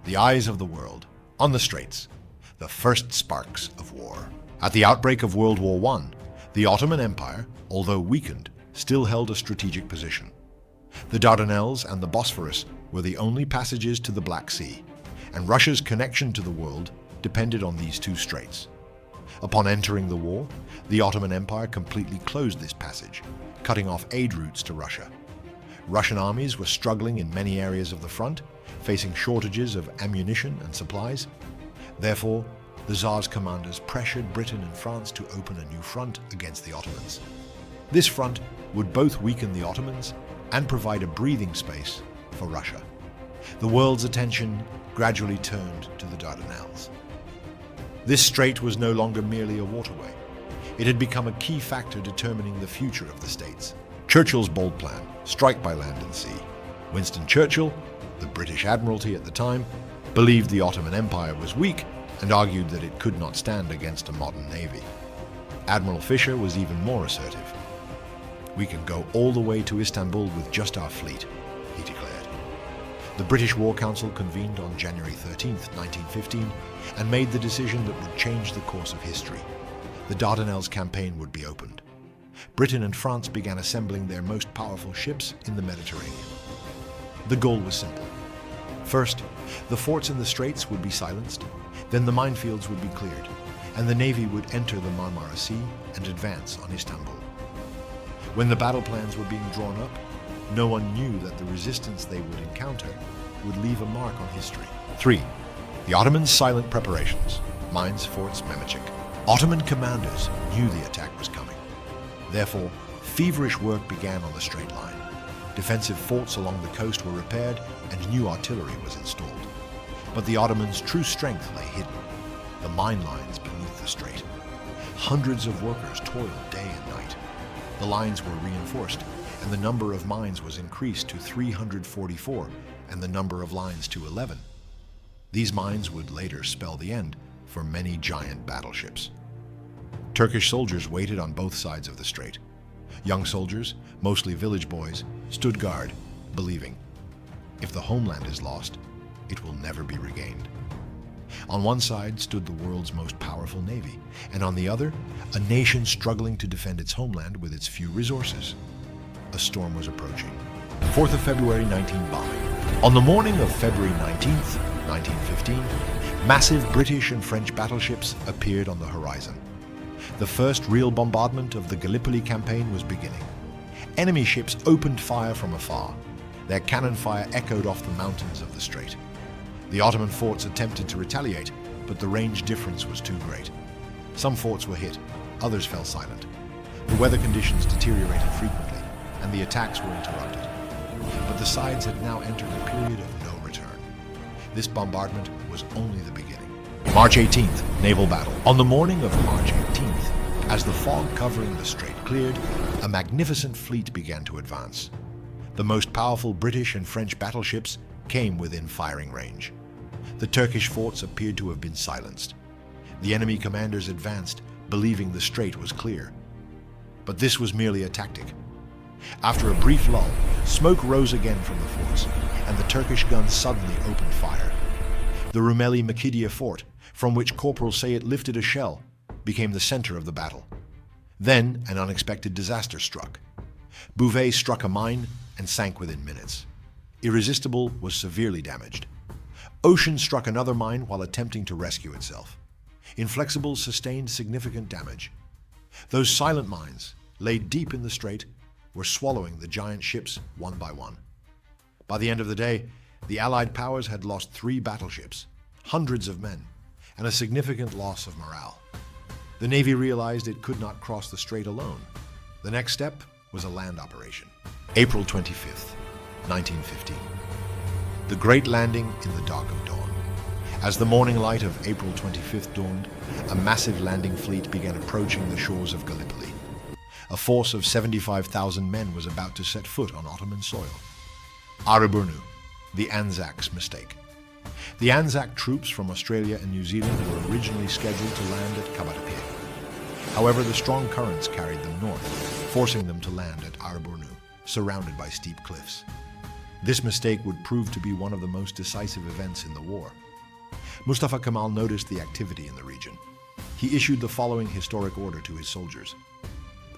The eyes of the world on the straits, the first sparks of war. At the outbreak of World War I, the Ottoman Empire, although weakened, still held a strategic position. The Dardanelles and the Bosphorus were the only passages to the Black Sea, and Russia's connection to the world depended on these two straits. Upon entering the war, the Ottoman Empire completely closed this passage, cutting off aid routes to Russia. Russian armies were struggling in many areas of the front, facing shortages of ammunition and supplies. Therefore, the Tsar's commanders pressured Britain and France to open a new front against the Ottomans. This front would both weaken the Ottomans and provide a breathing space for Russia. The world's attention gradually turned to the Dardanelles. This strait was no longer merely a waterway. It had become a key factor determining the future of the states. Churchill's bold plan, strike by land and sea. Winston Churchill, the British Admiralty at the time, believed the Ottoman Empire was weak and argued that it could not stand against a modern navy. Admiral Fisher was even more assertive. "We can go all the way to Istanbul with just our fleet," he declared. The British War Council convened on January 13, 1915, and made the decision that would change the course of history. The Dardanelles campaign would be opened. Britain and France began assembling their most powerful ships in the Mediterranean. The goal was simple. First, the forts in the straits would be silenced, then the minefields would be cleared, and the navy would enter the Marmara Sea and advance on Istanbul. When the battle plans were being drawn up, no one knew that the resistance they would encounter would leave a mark on history. 3. The Ottomans' silent preparations. Mines, forts, Mehmetçik. Ottoman commanders knew the attack was coming. Therefore, feverish work began on the straight line. Defensive forts along the coast were repaired and new artillery was installed. But the Ottomans' true strength lay hidden, the mine lines beneath the strait. Hundreds of workers toiled day and night. The lines were reinforced, and the number of mines was increased to 344, and the number of lines to 11. These mines would later spell the end for many giant battleships. Turkish soldiers waited on both sides of the strait. Young soldiers, mostly village boys, stood guard, believing, if the homeland is lost, it will never be regained. On one side stood the world's most powerful navy, and on the other, a nation struggling to defend its homeland with its few resources. A storm was approaching. 4th of February 19 bombing. On the morning of February 19th, 1915, massive British and French battleships appeared on the horizon. The first real bombardment of the Gallipoli campaign was beginning. Enemy ships opened fire from afar. Their cannon fire echoed off the mountains of the strait. The Ottoman forts attempted to retaliate, but the range difference was too great. Some forts were hit, others fell silent. The weather conditions deteriorated frequently, and the attacks were interrupted. But the sides had now entered a period of no return. This bombardment was only the beginning. March 18th, naval battle. On the morning of March 18th, as the fog covering the strait cleared, a magnificent fleet began to advance. The most powerful British and French battleships came within firing range. The Turkish forts appeared to have been silenced. The enemy commanders advanced, believing the strait was clear. But this was merely a tactic. After a brief lull, smoke rose again from the forts, and the Turkish guns suddenly opened fire. The Rumeli Makidia fort, from which Corporal Sayet lifted a shell, became the center of the battle. Then an unexpected disaster struck. Bouvet struck a mine and sank within minutes. Irresistible was severely damaged. Ocean struck another mine while attempting to rescue itself. Inflexible sustained significant damage. Those silent mines, laid deep in the strait, were swallowing the giant ships one by one. By the end of the day, the Allied powers had lost 3 battleships, hundreds of men, and a significant loss of morale. The Navy realized it could not cross the strait alone. The next step was a land operation. April 25th, 1915. The great landing in the dark of dawn. As the morning light of April 25th dawned, a massive landing fleet began approaching the shores of Gallipoli. A force of 75,000 men was about to set foot on Ottoman soil. Arıburnu, the Anzacs mistake. The Anzac troops from Australia and New Zealand were originally scheduled to land at Kabatapir. However, the strong currents carried them north, forcing them to land at Arıburnu, surrounded by steep cliffs. This mistake would prove to be one of the most decisive events in the war. Mustafa Kemal noticed the activity in the region. He issued the following historic order to his soldiers.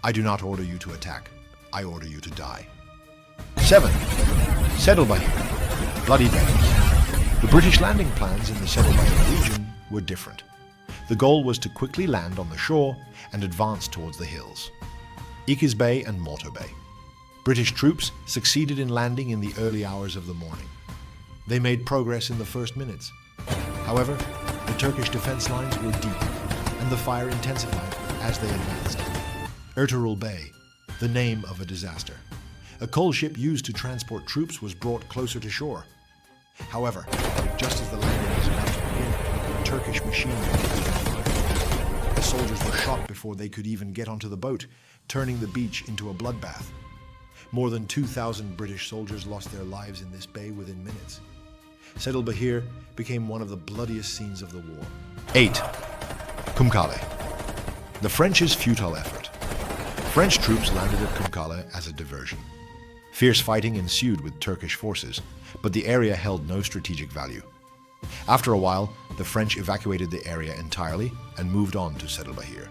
I do not order you to attack. I order you to die. 7. Settle Bahir. Bloody Bays. The British landing plans in the Settle Bahir region were different. The goal was to quickly land on the shore and advance towards the hills. Ikiz Bay and Morto Bay. British troops succeeded in landing in the early hours of the morning. They made progress in the first minutes. However, the Turkish defense lines were deep, and the fire intensified as they advanced. Ertuğrul Bay, the name of a disaster. A coal ship used to transport troops was brought closer to shore. However, just as the landing was about to begin, Turkish machinery began fire. The soldiers were shot before they could even get onto the boat, turning the beach into a bloodbath. More than 2,000 British soldiers lost their lives in this bay within minutes. Settle Bahir became one of the bloodiest scenes of the war. 8. Kumkale. The French's futile effort. French troops landed at Kumkale as a diversion. Fierce fighting ensued with Turkish forces, but the area held no strategic value. After a while, the French evacuated the area entirely and moved on to Settle Bahir.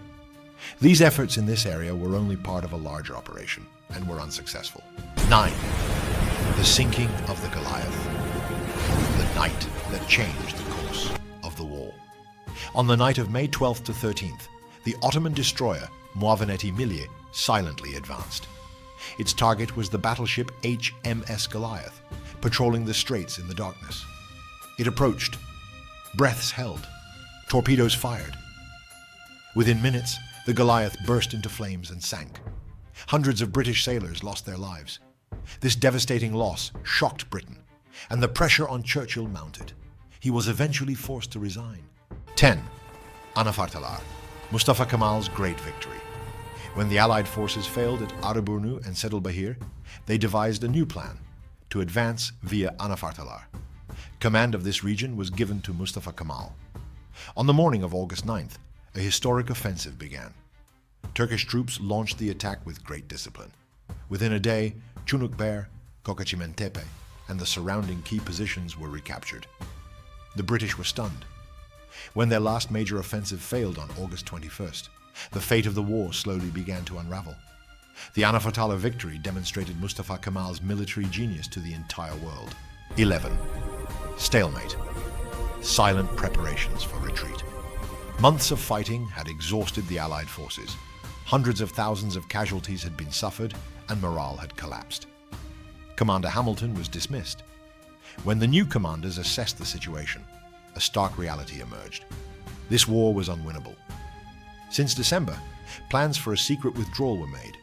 These efforts in this area were only part of a larger operation and were unsuccessful. 9. The sinking of the Goliath. The night that changed the course of the war. On the night of May 12th to 13th, the Ottoman destroyer Muavineti Milliye silently advanced. Its target was the battleship HMS Goliath, patrolling the straits in the darkness. It approached. Breaths held. Torpedoes fired. Within minutes, the Goliath burst into flames and sank. Hundreds of British sailors lost their lives. This devastating loss shocked Britain, and the pressure on Churchill mounted. He was eventually forced to resign. 10. Anafartalar, Mustafa Kemal's great victory. When the Allied forces failed at Arıburnu and Settle Bahir, they devised a new plan to advance via Anafartalar. Command of this region was given to Mustafa Kemal. On the morning of August 9th, a historic offensive began. Turkish troops launched the attack with great discipline. Within a day, Çunukbeyir, Kokaçimentepe, and the surrounding key positions were recaptured. The British were stunned. When their last major offensive failed on August 21st, the fate of the war slowly began to unravel. The Anafartalar victory demonstrated Mustafa Kemal's military genius to the entire world. 11. Stalemate. Silent preparations for retreat. Months of fighting had exhausted the Allied forces. Hundreds of thousands of casualties had been suffered, and morale had collapsed. Commander Hamilton was dismissed. When the new commanders assessed the situation, a stark reality emerged. This war was unwinnable. Since December, plans for a secret withdrawal were made.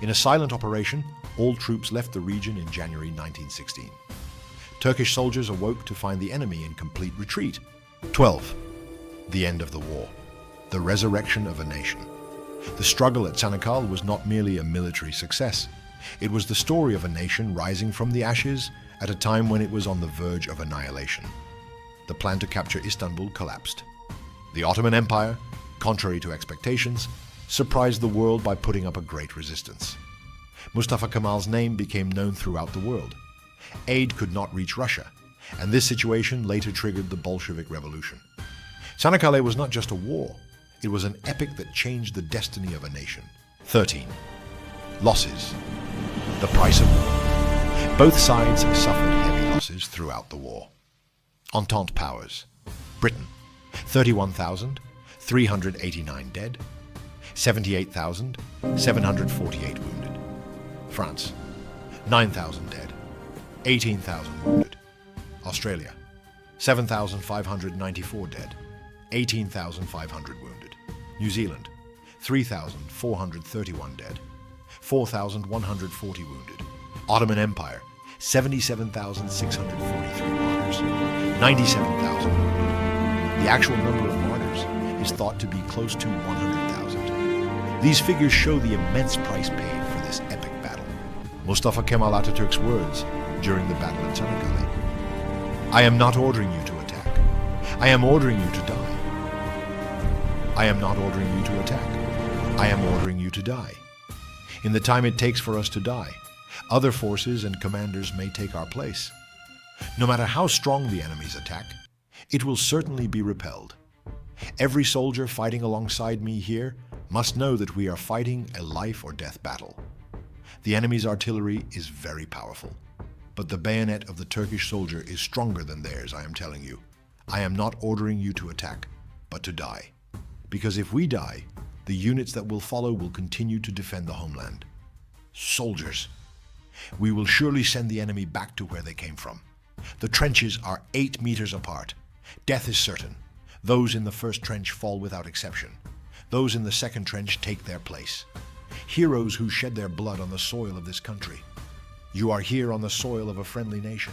In a silent operation, all troops left the region in January 1916. Turkish soldiers awoke to find the enemy in complete retreat. 12. The end of the war. The resurrection of a nation. The struggle at Çanakkale was not merely a military success. It was the story of a nation rising from the ashes at a time when it was on the verge of annihilation. The plan to capture Istanbul collapsed. The Ottoman Empire, contrary to expectations, surprised the world by putting up a great resistance. Mustafa Kemal's name became known throughout the world. Aid could not reach Russia, and this situation later triggered the Bolshevik Revolution. Çanakkale was not just a war, it was an epic that changed the destiny of a nation. 13. Losses. The price of war. Both sides suffered heavy losses throughout the war. Entente powers. Britain, 31,389 dead, 78,748 wounded. France, 9,000 dead, 18,000 wounded. Australia, 7,594 dead, 18,500 wounded. New Zealand, 3,431 dead, 4,140 wounded. Ottoman Empire, 77,643 martyrs, 97,000 wounded. The actual number of martyrs is thought to be close to 100,000. These figures show the immense price paid for this epic battle. Mustafa Kemal Atatürk's words during the Battle of Çanakkale. I am not ordering you to attack. I am ordering you to die. I am not ordering you to attack. I am ordering you to die. In the time it takes for us to die, Other forces and commanders may take our place. No matter how strong the enemy's attack, it will certainly be repelled. Every soldier fighting alongside me here must know that we are fighting a life or death battle. The enemy's artillery is very powerful, but the bayonet of the Turkish soldier is stronger than theirs, I am telling you. I am not ordering you to attack, but to die. Because if we die, the units that will follow will continue to defend the homeland. Soldiers, we will surely send the enemy back to where they came from. The trenches are 8 meters apart. Death is certain. Those in the first trench fall without exception. Those in the second trench take their place. Heroes who shed their blood on the soil of this country. You are here on the soil of a friendly nation.